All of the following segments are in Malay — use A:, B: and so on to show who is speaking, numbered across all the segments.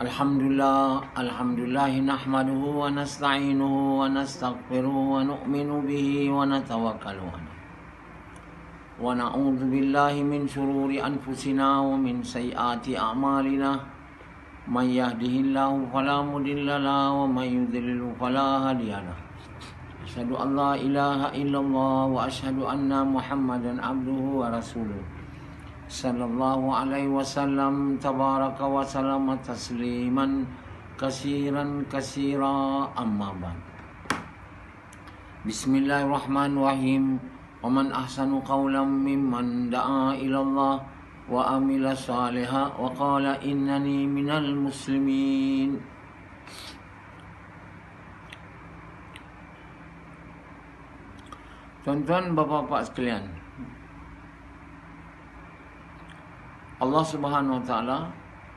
A: Alhamdulillah nahmaduhu wa nasta'inuhu wa nastaghfiruhu wa nu'minu bihi wa natawakkalu alayh. Wa na'udzu billahi min shururi anfusina wa min sayyiati a'malina. May yahdihillahu fala mudilla lahu wa may yudlil fala hadiya lahu. Asyhadu an la ilaha illallah wa asyhadu anna Muhammadan abduhu wa rasuluh. Sallallahu alaihi wasallam tabaraka wa salama tasliman kasiran kasira amma ba'd. Bismillahirrahmanirrahim. Wa man ahsanu qawlan mimman da'a ila Allah wa amila salihan wa qala innani minal muslimin. Tuan-tuan, bapa-bapa sekalian, Allah Subhanahu Wa Taala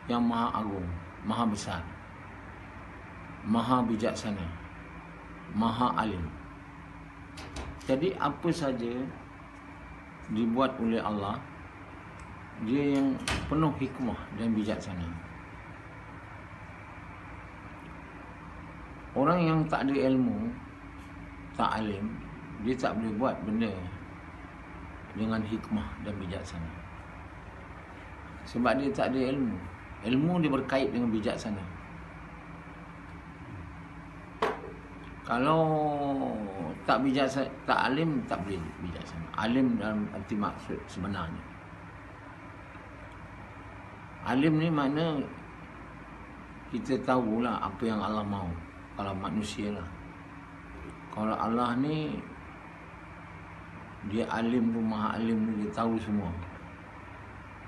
A: yang Maha Agung, Maha Besar, Maha Bijaksana, Maha Alim. Jadi apa saja dibuat oleh Allah, dia yang penuh hikmah dan bijaksana. Orang yang tak ada ilmu, tak alim, dia tak boleh buat benda dengan hikmah dan bijaksana. Sebab dia tak ada ilmu. Ilmu dia berkait dengan bijaksana. Kalau tak bijaksana, tak alim, tak boleh bijaksana. Alim dalam arti maksud sebenarnya. Alim ni makna kita tahulah apa yang Allah mahu. Kalau manusia lah. Kalau Allah ni, dia alim tu, maha alim tu, dia tahu semua.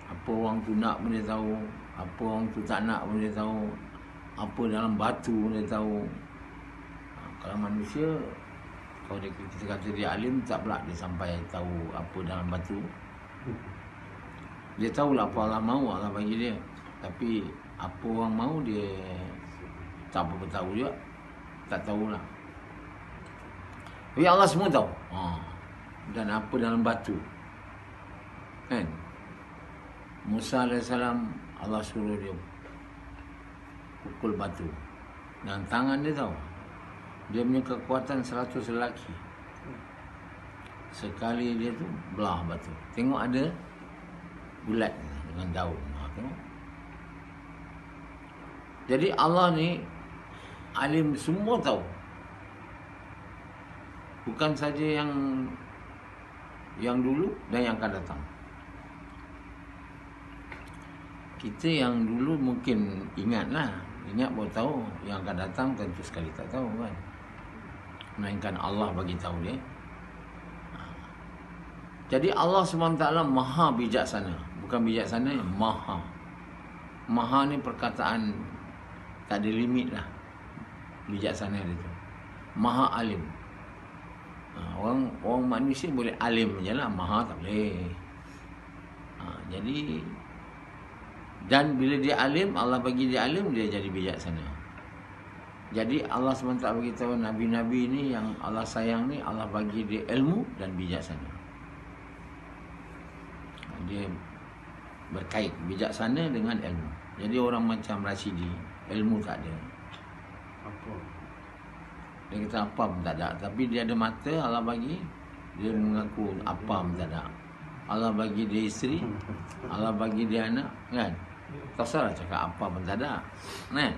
A: Apa orang tu nak pun dia tahu, apa orang tu tak nak pun dia tahu, apa dalam batu pun dia tahu. Kalau manusia, kalau kita kata dia alim, tak pula dia sampai tahu apa dalam batu. Dia tahulah apa Allah mahu, Allah bagi dia. Tapi apa orang mahu dia tak apa tahu juga. Tak tahulah. Tapi Allah semua tahu. Dan apa dalam batu, kan? Musa AS, Allah suruh dia pukul batu, dan tangan dia tahu. Dia punya kekuatan 100 lelaki. Sekali dia tu belah batu. Tengok ada bulat dengan daun. Tengok. Jadi Allah ni alim, semua tahu. Bukan saja yang dulu dan yang akan datang. Kita yang dulu mungkin ingatlah, ingat baru tahu. Yang akan datang tentu sekali tak tahu, kan? Melainkan Allah bagi tahu dia. Jadi Allah SWT maha bijaksana. Bukan bijaksana, maha. Maha ni perkataan tak ada limit lah. Bijaksana dia tu. Maha alim. Orang manusia boleh alim je lah, maha tak boleh. Jadi, dan bila dia alim, Allah bagi dia alim, dia jadi bijaksana. Jadi Allah SWT beritahu Nabi-Nabi ni yang Allah sayang ni, Allah bagi dia ilmu dan bijaksana. Dia berkait bijaksana dengan ilmu. Jadi orang macam Rashidi, ilmu tak ada. Dia kata apa pun tak ada. Tapi dia ada mata, Allah bagi. Dia mengaku apa pun tak ada. Allah bagi dia isteri, Allah bagi dia anak, kan? Tak salah cakap apa pun tak ada, kan?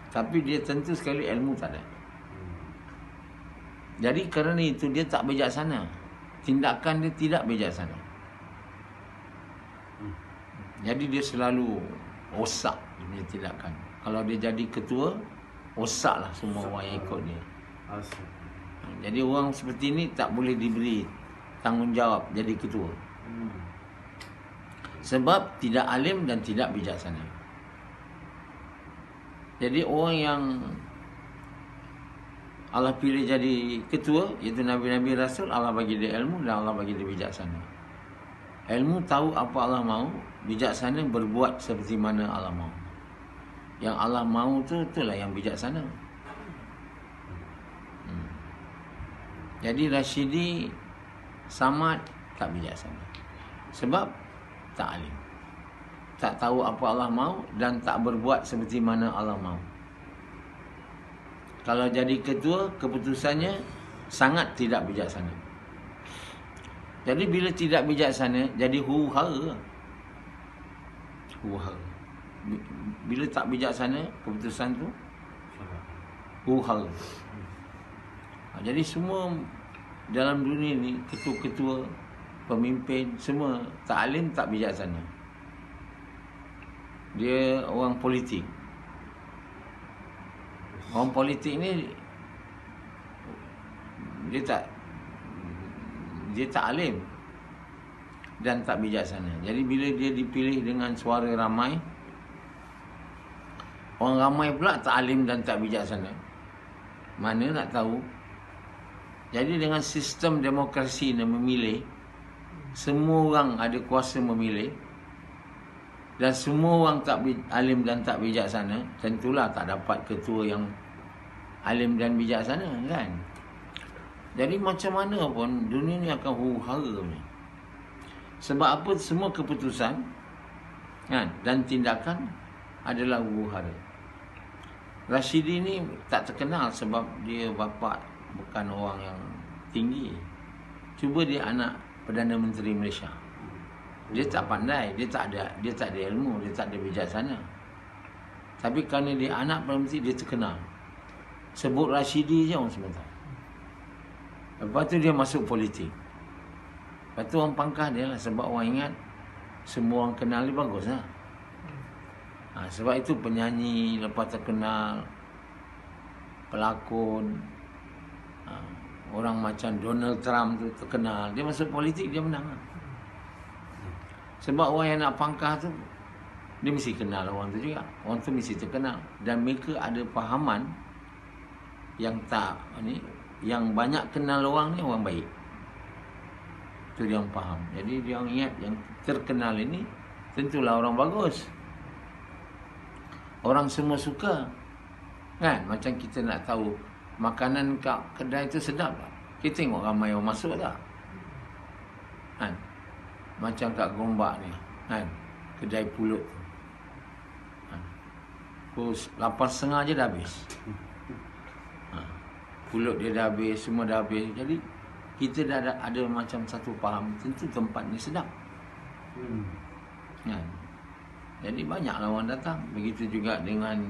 A: Tapi dia tentu sekali ilmu tak ada. Jadi kerana itu dia tak bijaksana. Tindakan dia tidak bijaksana. Jadi dia selalu rosak dia punya tindakan. Kalau dia jadi ketua, rosaklah semua orang yang ikut dia. Jadi orang seperti ini tak boleh diberi tanggungjawab jadi ketua. Sebab tidak alim dan tidak bijaksana. Jadi orang yang Allah pilih jadi ketua, iaitu Nabi-Nabi Rasul, Allah bagi dia ilmu dan Allah bagi dia bijaksana. Ilmu tahu apa Allah mahu, bijaksana berbuat seperti mana Allah mahu. Yang Allah mahu tu, itulah yang bijaksana. Jadi Rashidi Samad tak bijaksana. Sebab tak alim. tak tahu apa Allah mahu dan tak berbuat seperti mana Allah mahu. Kalau jadi ketua, keputusannya sangat tidak bijaksana. Jadi bila tidak bijaksana, jadi huru-hara. Huru-hara. Bila tak bijaksana, keputusan tu huru-hara. Jadi semua dalam dunia ni, ketua-ketua, pemimpin, semua tak alim, tak bijaksana. Dia orang politik. Orang politik ni dia tak alim dan tak bijaksana. Jadi bila dia dipilih dengan suara ramai, orang ramai pula tak alim dan tak bijaksana. Mana nak tahu? Jadi dengan sistem demokrasi yang memilih, semua orang ada kuasa memilih, dan semua orang tak alim dan tak bijaksana, tentulah tak dapat ketua yang alim dan bijaksana, kan? Jadi macam mana pun dunia ni akan huru-hara ni. Sebab apa? Semua keputusan, kan, dan tindakan adalah huru-hara. Rashidi ni tak terkenal sebab dia bapa bukan orang yang tinggi. Cuba dia anak Perdana Menteri Malaysia. Dia tak pandai, dia tak ada ilmu, dia tak ada bijaksana. Tapi kerana dia anak Perdana Menteri, dia terkenal. Sebut Rashidi je orang semua tahu. Lepas tu dia masuk politik. Lepas tu orang pangkah dia lah, sebab orang ingat semua orang kenal dia bagus lah. Sebab itu penyanyi lepas terkenal, pelakon, orang macam Donald Trump tu terkenal, dia masuk politik, dia menang lah. Sebab orang yang nak pangkah tu, dia mesti kenal orang tu juga. Orang tu mesti terkenal. Dan mereka ada fahaman yang tak ni, yang banyak kenal orang ni orang baik. Tu dia orang faham. Jadi dia orang ingat yang terkenal ini tentulah orang bagus. Orang semua suka. Kan? Macam kita nak tahu makanan kat kedai tu sedap tak? Kita tengok ramai orang masuk tak? Kan? Macam kat Gombak ni, kan? Kedai pulut tu. Pukul 8.30 je dah habis. Pulut dia dah habis, semua dah habis. Jadi kita dah ada macam satu faham, tentu tempat ni sedap. Kan? Jadi banyaklah orang datang. Begitu juga dengan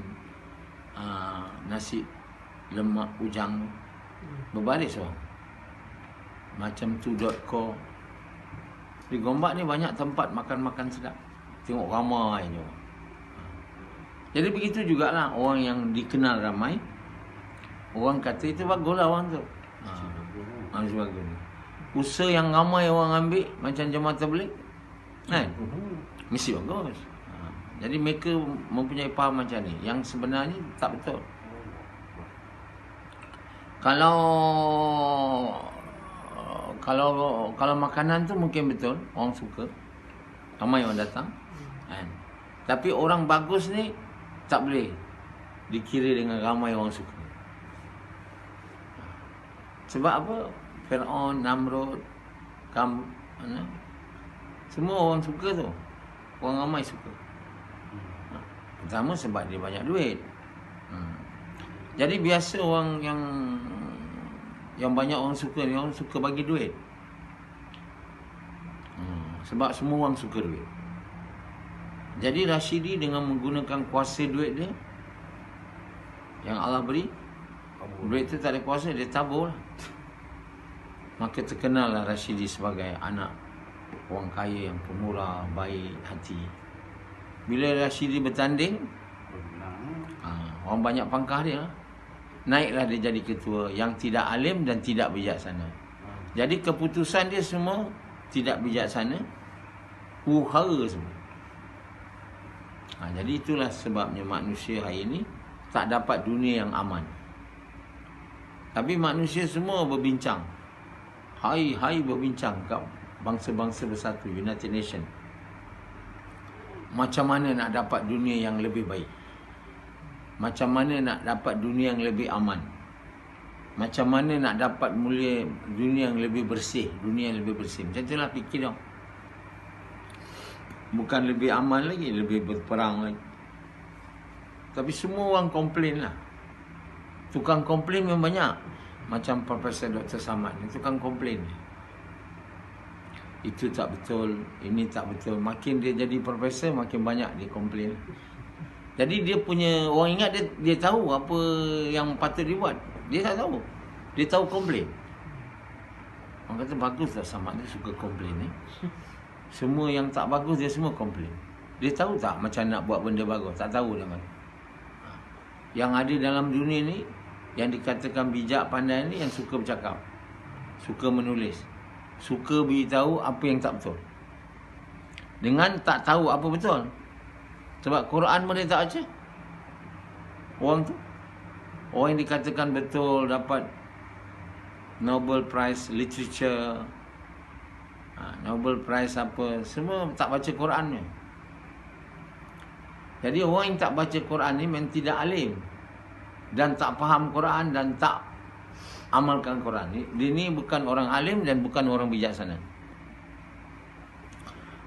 A: nasi lemak ujang, berbaris orang. Macam tu.co. Di Gombak ni banyak tempat makan-makan sedap. Tengok ramai je. Jadi begitu jugalah orang yang dikenal ramai. Orang kata itu baguslah orang tu. Bagus. Usaha yang ramai orang ambil macam jemaah tabligh, kan? Mesti bagus. Jadi mereka mempunyai faham macam ni. Yang sebenarnya tak betul. Kalau makanan tu mungkin betul, orang suka, ramai orang datang, kan? Tapi orang bagus ni tak boleh dikira dengan ramai orang suka. Sebab apa? Fir'aun, Namrud, semua orang suka tu. Orang ramai suka. Pertama sebab dia banyak duit. Jadi biasa orang yang banyak orang suka ni, orang suka bagi duit. Sebab semua orang suka duit. Jadi Rashidi dengan menggunakan kuasa duit dia yang Allah beri, duit tu tak ada kuasa, dia tabur lah. Maka terkenallah Rashidi sebagai anak orang kaya yang pemurah, baik hati. Bila Rashidi bertanding, orang banyak pangkah dia lah. Naiklah dia jadi ketua yang tidak alim dan tidak bijaksana. Jadi keputusan dia semua tidak bijaksana, huru-hara semua. Jadi itulah sebabnya manusia hari ini tak dapat dunia yang aman. Tapi manusia semua berbincang, hari-hari berbincang kat bangsa-bangsa bersatu, United Nations, macam mana nak dapat dunia yang lebih baik, macam mana nak dapat dunia yang lebih aman, macam mana nak dapat mulia dunia yang lebih bersih, dunia yang lebih bersih. Macam itulah fikir dong. Bukan lebih aman lagi, lebih berperang lagi. Tapi semua orang komplain lah. Tukang komplain memang banyak. Macam Profesor Dr. Samad ni, tukang komplain. Itu tak betul, ini tak betul. Makin dia jadi profesor, makin banyak dia komplain. Jadi dia punya, orang ingat dia tahu apa yang patut dibuat. Dia tak tahu. Dia tahu komplain. Orang kata bagus lah Samad, dia suka komplain ni. Semua yang tak bagus dia semua komplain. Dia tahu tak macam nak buat benda bagus? Tak tahu dah mana. Yang ada dalam dunia ni, yang dikatakan bijak pandai ni, yang suka bercakap, suka menulis, suka beritahu apa yang tak betul, dengan tak tahu apa betul. Sebab Quran pun dia tak baca. Orang tu, orang yang dikatakan betul dapat Nobel Prize Literature, Nobel Prize apa, semua tak baca Quran ni. Jadi orang yang tak baca Quran ni memang tidak alim, dan tak faham Quran, dan tak amalkan Quran. Dia ni bukan orang alim dan bukan orang bijaksana.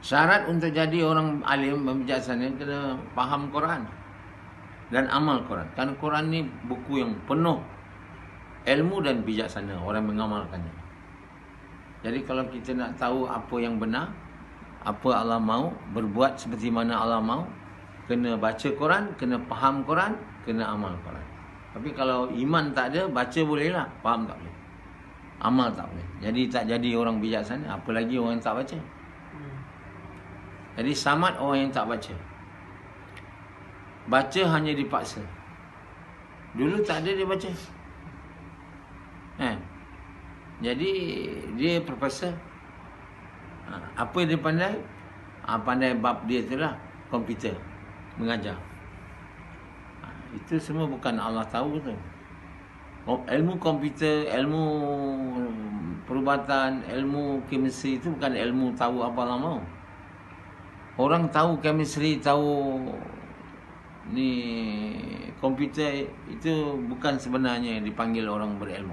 A: Syarat untuk jadi orang alim dan bijaksana kena faham Quran dan amal Quran. Kerana Quran ni buku yang penuh ilmu dan bijaksana orang mengamalkannya. Jadi kalau kita nak tahu apa yang benar, apa Allah mahu, berbuat seperti mana Allah mahu, kena baca Quran, kena faham Quran, kena amal Quran. Tapi kalau iman tak ada, baca boleh lah, faham tak boleh, amal tak boleh. Jadi tak jadi orang bijaksana, apalagi orang yang tak baca. Jadi Samad orang yang tak baca. Baca hanya dipaksa. Dulu tak ada dia baca. Jadi dia profesor. Apa dia pandai? Pandai bab dia tu lah, komputer, mengajar. Itu semua bukan Allah tahu tu. Ilmu komputer, ilmu perubatan, ilmu chemistry itu bukan ilmu tahu apa Allah mahu. Orang tahu chemistry, tahu ni komputer, itu bukan sebenarnya dipanggil orang berilmu.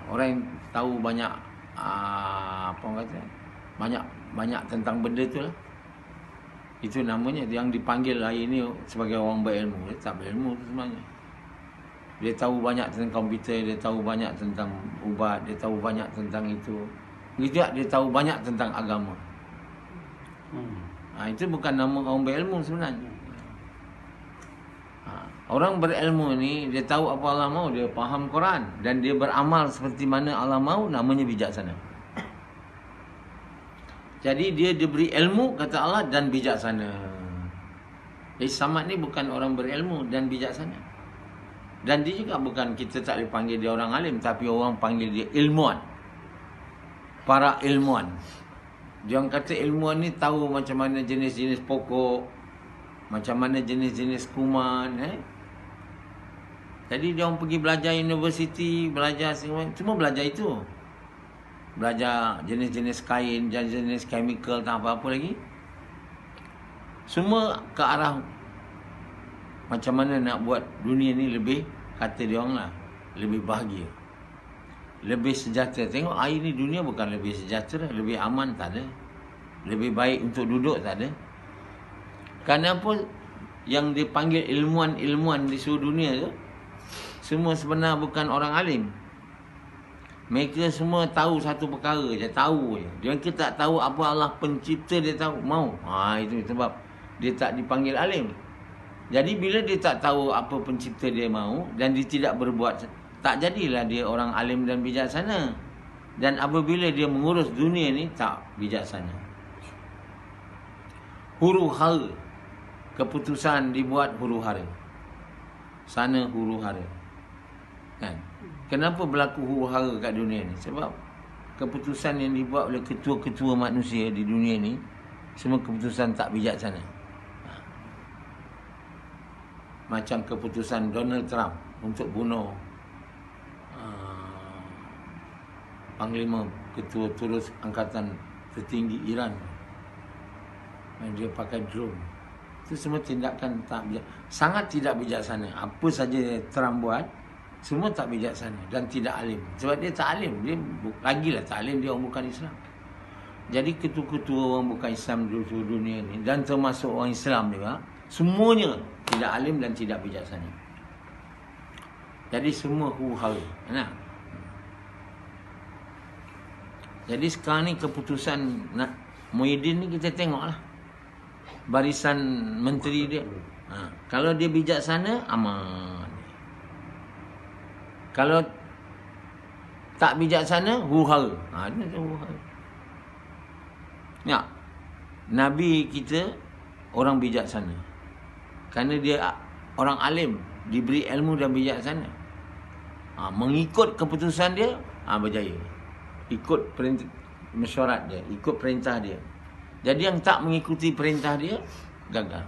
A: Orang yang tahu banyak apa orang kata, banyak tentang benda tu lah, itu namanya yang dipanggil hari ini sebagai orang berilmu. Dia tak berilmu tu sebenarnya. Dia tahu banyak tentang komputer, dia tahu banyak tentang ubat, dia tahu banyak tentang itu. Begitu tak, dia tahu banyak tentang agama. Itu bukan nama orang berilmu sebenarnya. Orang berilmu ni, dia tahu apa Allah mahu, dia faham Quran dan dia beramal seperti mana Allah mahu, namanya bijaksana. Jadi dia diberi ilmu, kata Allah, dan bijaksana. Jadi Samad ni bukan orang berilmu dan bijaksana. Dan dia juga bukan, kita tak boleh panggil dia orang alim, tapi orang panggil dia ilmuwan. Para ilmuwan. Dia orang kata ilmuwan ni tahu macam mana jenis-jenis pokok, macam mana jenis-jenis kuman. Jadi dia orang pergi belajar universiti, belajar semua belajar itu. Belajar jenis-jenis kain, jenis-jenis chemical, tak apa-apa lagi. Semua ke arah macam mana nak buat dunia ni lebih, kata dia orang lah, lebih bahagia, lebih sejahtera. Tengok hari ni dunia bukan lebih sejahtera, lebih aman tak ada, lebih baik untuk duduk tak ada. Kenapa yang dipanggil ilmuwan-ilmuwan di seluruh dunia tu, semua sebenarnya bukan orang alim. Mereka semua tahu satu perkara je, tahu je. Dia tak tahu apa Allah pencipta dia tahu, mau. Itu sebab dia tak dipanggil alim. Jadi bila dia tak tahu apa pencipta dia mahu dan dia tidak berbuat, tak jadilah dia orang alim dan bijaksana. Dan apabila dia mengurus dunia ni, tak bijaksana. Huru-hara. Keputusan dibuat huru-hara. Sana huru-hara. Kan? Kenapa berlaku huru-hara kat dunia ni? Sebab keputusan yang dibuat oleh ketua-ketua manusia di dunia ni, semua keputusan tak bijaksana. Macam keputusan Donald Trump untuk bunuh Panglima Ketua Terus Angkatan Tertinggi Iran. Dia pakai drone. Itu semua tindakan tak sangat tidak bijaksana. Apa saja Trump buat, semua tak bijaksana dan tidak alim. Sebab dia tak alim, dia lagilah tak alim, dia orang bukan Islam. Jadi ketua-ketua orang bukan Islam di seluruh dunia ni, dan termasuk orang Islam juga, semuanya tidak alim dan tidak bijaksana. Jadi semua huru-hara. Nah. Jadi sekarang ni keputusan Muhyiddin ni kita tengoklah barisan menteri dia. Kalau dia bijaksana, aman. Kalau tak bijaksana, huru-hara. Dia huru-hara. Ya. Nabi kita orang bijaksana. Kerana dia orang alim, diberi ilmu dan bijaksana. Mengikut keputusan dia, berjaya. Ikut perintah mesyuarat dia, ikut perintah dia. Jadi yang tak mengikuti perintah dia, gagal.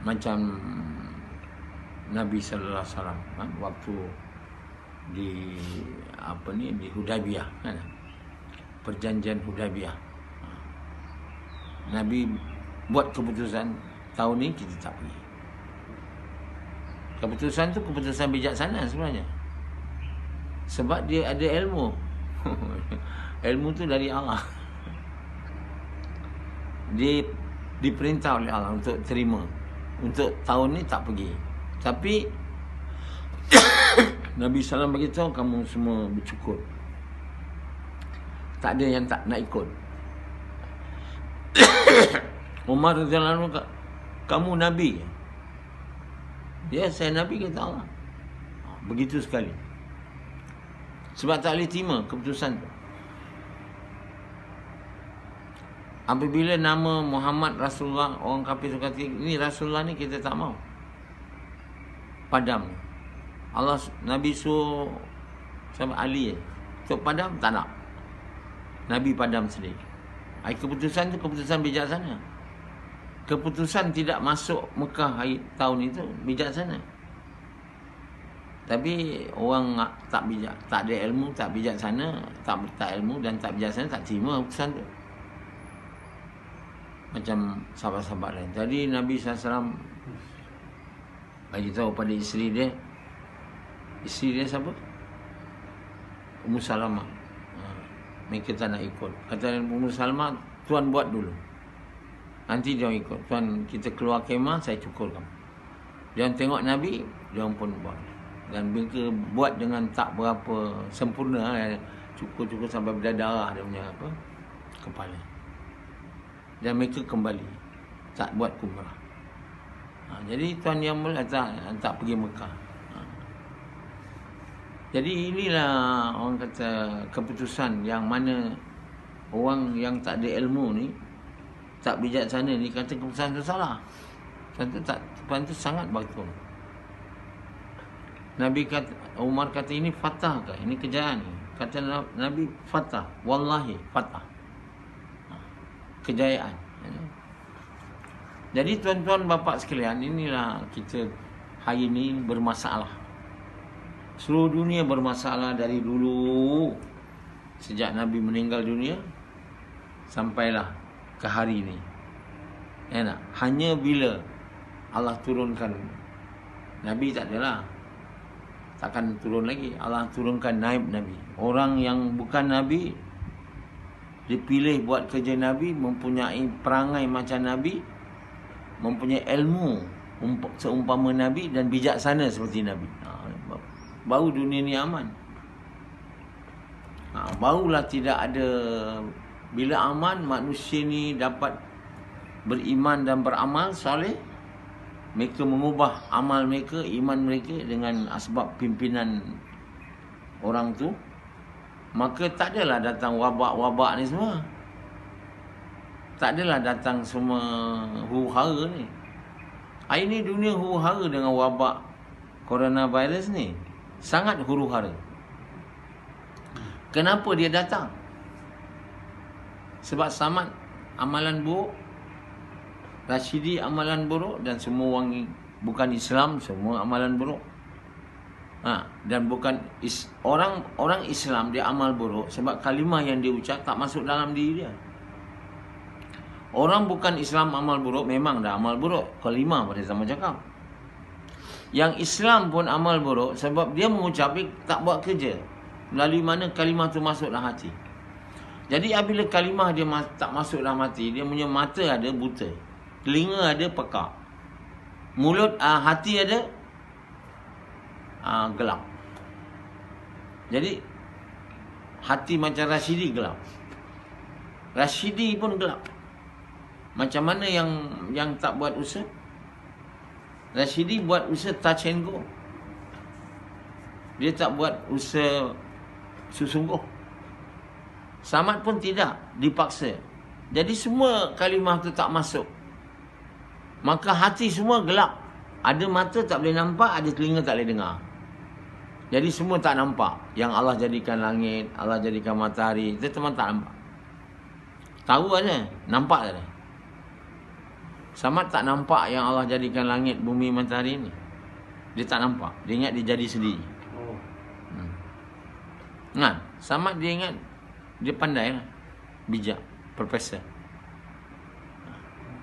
A: Macam Nabi sallallahu alaihi wasallam waktu di di Hudaybiyah kan. Perjanjian Hudaybiyah. Nabi buat keputusan tahun ni kita tak pergi. Keputusan tu keputusan bijaksana sebenarnya. Sebab dia ada ilmu. Ilmu tu dari Allah. Dia diperintah oleh Allah untuk terima. Untuk tahun ni tak pergi. Tapi Nabi SAW beritahu kamu semua bercukur. Tak ada yang tak nak ikut. Umar radhiyallahu anhu, kamu Nabi? Ya, saya Nabi, kata Allah. Begitu sekali. Sebab tak boleh terima keputusan tu. Apabila nama Muhammad Rasulullah, orang kafir kata ini Rasulullah ni, kita tak mau. Padam. Allah, Nabi suruh sama Ali untuk padam, tak nak. Nabi padam sendiri. Keputusan tu keputusan bijaksana. Keputusan tidak masuk Mekah tahun itu bijaksana. Tapi orang tak bijak, tak ada ilmu, tak bijaksana, tak ilmu dan tak bijaksana, tak terima keputusan tu. Macam sahabat-sahabat lain. Jadi Nabi SAW bagi tahu pada isteri dia. Isteri dia siapa? Ummu Salamah. Mereka tak nak ikut. Kata Ummu Salamah, tuan buat dulu. Nanti dia ikut. Tuan, kita keluar kemah, saya cukur kamu. Dia tengok Nabi, dia pun buat. Dan mereka buat dengan tak berapa sempurna. Cukur-cukur sampai berdarah dia punya kepala. Dan mereka kembali. Tak buat umrah. Jadi tuan yang mula tak pergi Mekah. Jadi inilah orang kata keputusan yang mana orang yang tak ada ilmu ni, tak bijaksana ni, kata keputusan tu salah. Keputusan tu sangat bagus. Nabi kata, Umar kata ini fatah ke? Ini kejayaan ni. Kata Nabi fatah. Wallahi fatah. Kejayaan. Jadi tuan-tuan bapa sekalian, inilah kita hari ini bermasalah. Seluruh dunia bermasalah dari dulu. Sejak Nabi meninggal dunia sampailah ke hari ini. Hanya bila Allah turunkan Nabi, tak adalah. Takkan turun lagi. Allah turunkan naib Nabi. Orang yang bukan Nabi dipilih buat kerja Nabi, mempunyai perangai macam Nabi, mempunyai ilmu seumpama Nabi dan bijaksana seperti Nabi. Baru dunia ni aman. Barulah tidak ada. Bila aman, manusia ni dapat beriman dan beramal soleh. Mereka mengubah amal mereka, iman mereka dengan asbab pimpinan orang tu. Maka tak adalah datang wabak-wabak ni semua. Tak adalah datang semua huru-hara ni. Hari ni dunia huru-hara dengan wabak coronavirus ni. Sangat huru-hara. Kenapa dia datang? Sebab Samad amalan buruk, Rashidi amalan buruk, dan semua orang bukan Islam semua amalan buruk. Dan bukan orang Islam dia amal buruk sebab kalimah yang dia ucap tak masuk dalam diri dia. Orang bukan Islam amal buruk memang dah amal buruk, kalimah pada zaman cakap. Yang Islam pun amal buruk sebab dia mengucap tak buat kerja. Melalui mana kalimah tu masuk dalam hati. Jadi apabila kalimah dia tak masuk dalam hati, dia punya mata ada buta, telinga ada pekak, mulut hati ada gelap. Jadi hati macam Rashidi gelap, Rashidi pun gelap. Macam mana yang tak buat usaha? Rashidi buat usaha touch and go. Dia tak buat usaha sesungguh. Samad pun tidak, dipaksa. Jadi semua kalimah tu tak masuk. Maka hati semua gelap. Ada mata tak boleh nampak, ada telinga tak boleh dengar. Jadi semua tak nampak. Yang Allah jadikan langit, Allah jadikan matahari, itu teman tak nampak. Tahu aja, nampak saja. Samad tak nampak yang Allah jadikan langit, bumi, matahari ni. Dia tak nampak. Dia ingat dia jadi sendiri. Nah, Samad dia ingat dia pandai lah, bijak, profesor.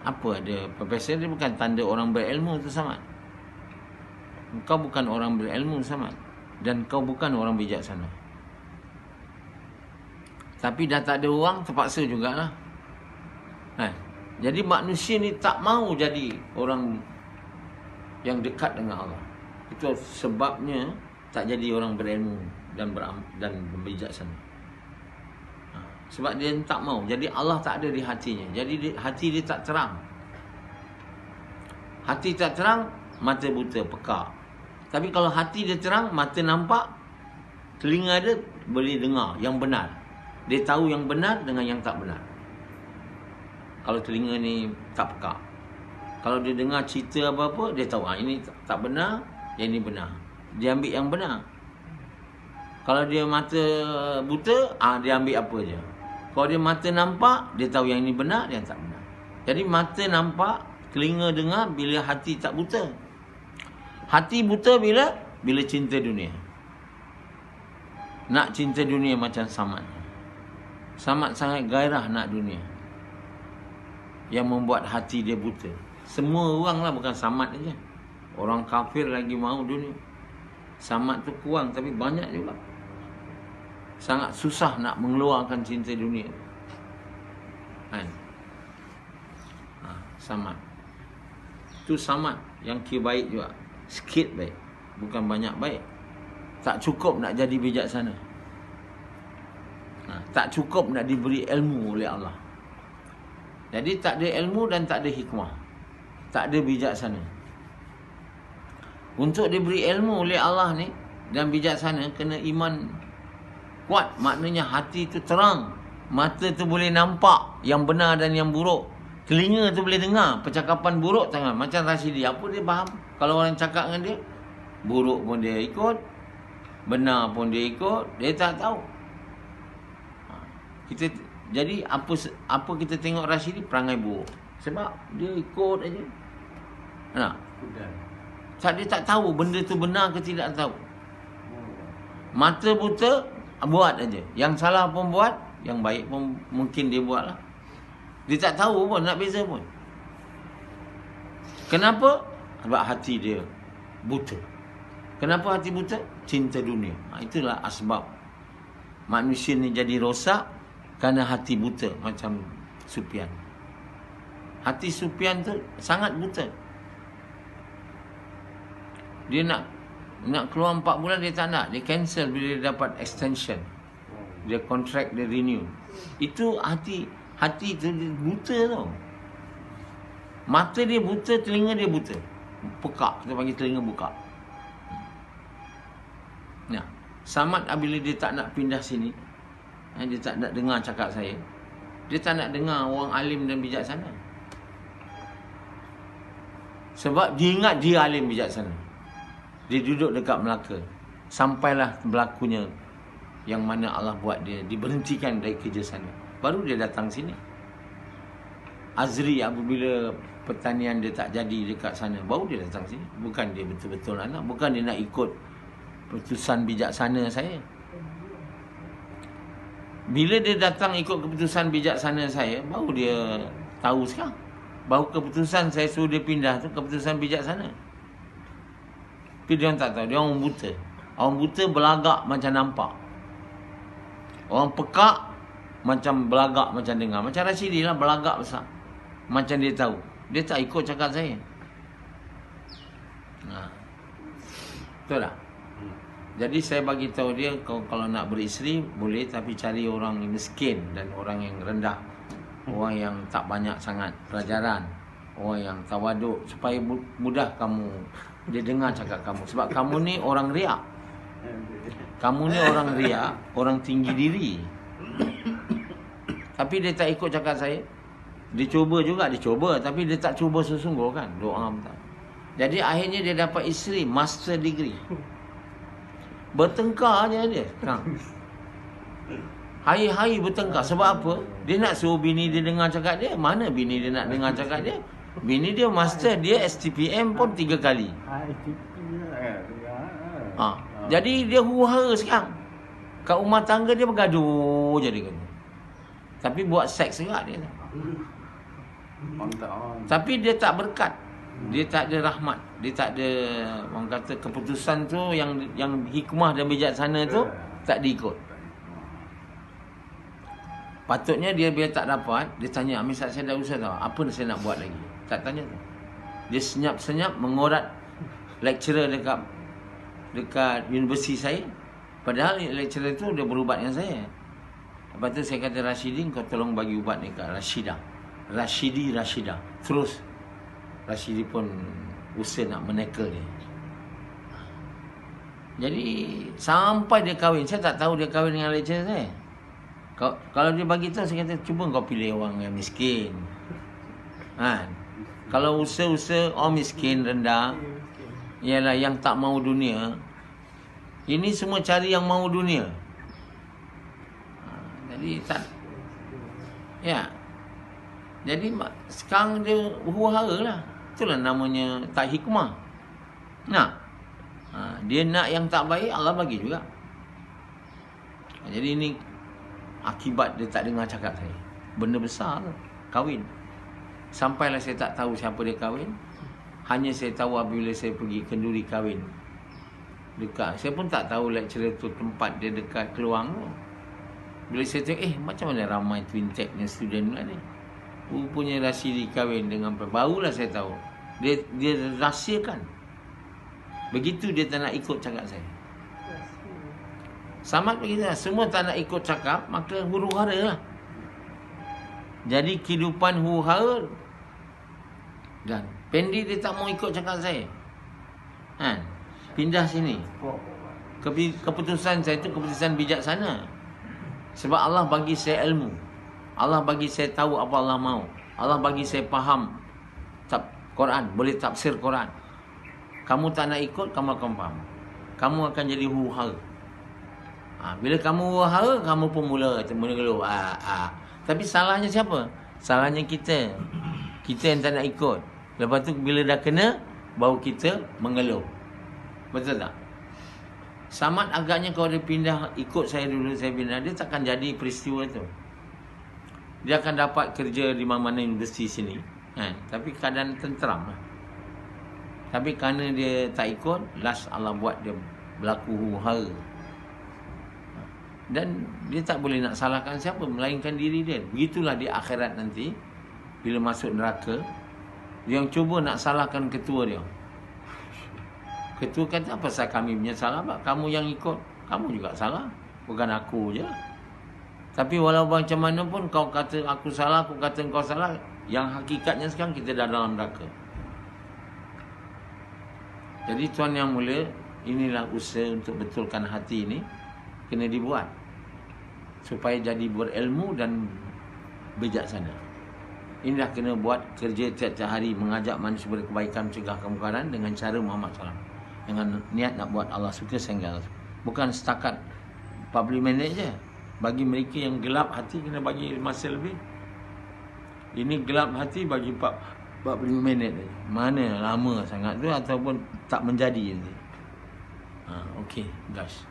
A: Apa ada profesor, dia bukan tanda orang berilmu tu Samad. Kau bukan orang berilmu Samad, dan kau bukan orang bijaksana. Tapi dah tak ada orang, terpaksa jugalah. Jadi manusia ni tak mau jadi orang yang dekat dengan Allah. Itu sebabnya tak jadi orang berilmu dan bijaksana. Sebab dia tak mau. Jadi Allah tak ada di hatinya. Jadi hati dia tak terang. Hati tak terang, mata buta, pekak. Tapi kalau hati dia terang, mata nampak, telinga dia boleh dengar yang benar. Dia tahu yang benar dengan yang tak benar. Kalau telinga ni tak pekak, kalau dia dengar cerita apa-apa, dia tahu ini tak benar, yang ini benar. Dia ambil yang benar. Kalau dia mata buta, dia ambil apa je. Kalau dia mata nampak, dia tahu yang ini benar, yang tak benar. Jadi mata nampak, telinga dengar bila hati tak buta. Hati buta bila cinta dunia. Nak cinta dunia macam Samad. Samad sangat gairah nak dunia, yang membuat hati dia buta. Semua orang lah, bukan Samad aja. Orang kafir lagi mahu dunia. Samad tu kurang, tapi banyak juga. Sangat susah nak mengeluarkan cinta dunia. Samad. Tu Samad yang kira baik juga. Sikit baik, bukan banyak baik. Tak cukup nak jadi bijaksana. Tak cukup nak diberi ilmu oleh Allah. Jadi tak ada ilmu dan tak ada hikmah, tak ada bijaksana. Untuk diberi ilmu oleh Allah ni dan bijaksana, kena iman kuat. Maknanya hati tu terang, mata tu boleh nampak yang benar dan yang buruk, telinga tu boleh dengar percakapan buruk tangan. Macam Rashidi, apa dia faham? Kalau orang cakap dengan dia, buruk pun dia ikut, benar pun dia ikut, dia tak tahu. Jadi apa kita tengok Rashidi, perangai buruk. Sebab dia ikut aja. Dia tak tahu benda tu benar ke tidak tahu. Mata buta, buat aja. Yang salah pun buat, yang baik pun mungkin dia buat lah. Dia tak tahu pun, nak beza pun. Kenapa? Sebab hati dia buta. Kenapa hati buta? Cinta dunia. Itulah asbab manusia ni jadi rosak, kerana hati buta macam Sufyan. Hati Sufyan tu sangat buta. Dia nak keluar 4 bulan, dia tak nak. Dia cancel bila dia dapat extension. Dia contract, dia renew. Itu hati tu buta tau. Mata dia buta, telinga dia buta. Pekak, kita panggil telinga buka. Samad bila dia tak nak pindah sini, dia tak nak dengar cakap saya, dia tak nak dengar orang alim dan bijaksana. Sebab dia ingat dia alim bijaksana. Dia duduk dekat Melaka, sampailah berlakunya yang mana Allah buat dia diberhentikan dari kerja sana. Baru dia datang sini. Azri apabila pertanian dia tak jadi dekat sana, baru dia datang sini. Bukan dia betul-betul anak, bukan dia nak ikut keputusan bijaksana saya. Bila dia datang ikut keputusan bijaksana saya, baru dia tahu sekarang bahawa keputusan saya suruh dia pindah tu keputusan bijaksana. Tapi dia orang tak tahu, dia orang buta. Orang buta berlagak macam nampak. Orang pekak macam belagak, macam dengar. Macam Rashidi lah, belagak besar. Macam dia tahu. Dia tak ikut cakap saya. Betul tak? Jadi saya bagi tahu dia, kalau nak beristeri boleh, tapi cari orang miskin dan orang yang rendah, orang yang tak banyak sangat pelajaran, orang yang tawaduk, supaya mudah kamu dia dengar cakap kamu. Sebab kamu ni orang riak. Kamu ni orang riak, orang tinggi diri. Tapi dia tak ikut cakap saya. Dia cuba juga, dia cuba, tapi dia tak cuba sesungguh kan. Doa tak. Jadi akhirnya dia dapat isteri master degree. Bertengkar je dia. Hari-hari bertengkar. Sebab apa? Dia nak suruh bini dia dengar cakap dia. Mana bini dia nak dengar cakap dia? Bini dia master, dia STPM pun 3 kali. Jadi dia huru-hara sekarang. Kat rumah tangga dia bergaduh je dia kata. Tapi buat seks juga dia. Tapi dia tak berkat. Dia tak ada rahmat. Dia tak ada, orang kata, keputusan tu yang hikmah dan bijaksana tu tak diikut. Patutnya dia bila tak dapat, dia tanya, Amir Ustaz, saya dah usaha tau, apa saya nak buat lagi? Tak tanya tu. Dia senyap-senyap mengorat lecturer dekat universiti saya. Padahal lecturer tu dia berubat dengan saya. Lepas tu saya kata, Rashidi, kau tolong bagi ubat ni kat Rashidah. Rashidah. Terus Rashidi pun usaha nak menekel dia. Jadi sampai dia kahwin, saya tak tahu dia kahwin dengan lecturer saya. Kalau dia bagi tahu, saya kata, cuba kau pilih orang yang miskin. Kalau usaha-usaha orang miskin, rendah, ialah yang tak mahu dunia. Ini semua cari yang mahu dunia. Jadi tak. Ya. Jadi sekarang dia huru-hara lah. Itulah namanya tak hikmah. Dia nak yang tak baik, Allah bagi juga. Jadi ini akibat dia tak dengar cakap saya. Benda besar tu, kahwin. Sampailah saya tak tahu siapa dia kahwin. Hanya saya tahu apabila saya pergi kenduri kahwin dekat. Saya pun tak tahu lecturer tu tempat dia dekat Keluang tu. Bila saya tengok, macam mana ramai Twin Tech punya student pula ni. Rupanya Rashidi kahwin dengan barulah saya tahu. Dia rahsiakan. Begitu dia tak nak ikut cakap saya. Sama begitu lah. Semua tak nak ikut cakap, maka huru-hara lah. Jadi kehidupan huru-hara. Dan Pendi dia tak mau ikut cakap saya. Pindah sini. Keputusan saya itu keputusan bijaksana. Sebab Allah bagi saya ilmu. Allah bagi saya tahu apa Allah mahu. Allah bagi saya faham Quran, boleh tafsir Quran. Kamu tak nak ikut, kamu akan faham. Kamu akan jadi huru-hara. Bila kamu huru-hara, kamu pun mula mengeluh. Tapi salahnya siapa? Salahnya kita. Kita yang tak nak ikut. Lepas tu bila dah kena, baru kita mengeluh. Betul tak? Samad agaknya kalau dia pindah, ikut saya dulu, saya pindah, dia takkan jadi peristiwa tu. Dia akan dapat kerja di mana-mana universiti sini. Tapi keadaan tenteram lah. Tapi kerana dia tak ikut, last Allah buat dia berlaku huru-hara. Dan dia tak boleh nak salahkan siapa, melainkan diri dia. Begitulah di akhirat nanti, bila masuk neraka, dia yang cuba nak salahkan ketua dia. Ketua kata, apa pasal kami punya salah? Kamu yang ikut, kamu juga salah. Bukan aku je. Tapi walaupun macam mana pun kau kata aku salah, aku kata kau salah, yang hakikatnya sekarang kita dah dalam neraka. Jadi tuan yang mulia, inilah usaha untuk betulkan hati ini kena dibuat supaya jadi berilmu dan bijaksana. Inilah kena buat kerja tiap-tiap hari, mengajak manusia berkebaikan, mencegah kemungkaran dengan cara Muhammad SAW, dengan niat nak buat Allah suka sehingga. Bukan setakat 40 minit je. Bagi mereka yang gelap hati, kena bagi masa lebih. Ini gelap hati bagi 45 minit saja. Mana lama sangat tu ataupun tak menjadi nanti. Okey, guys.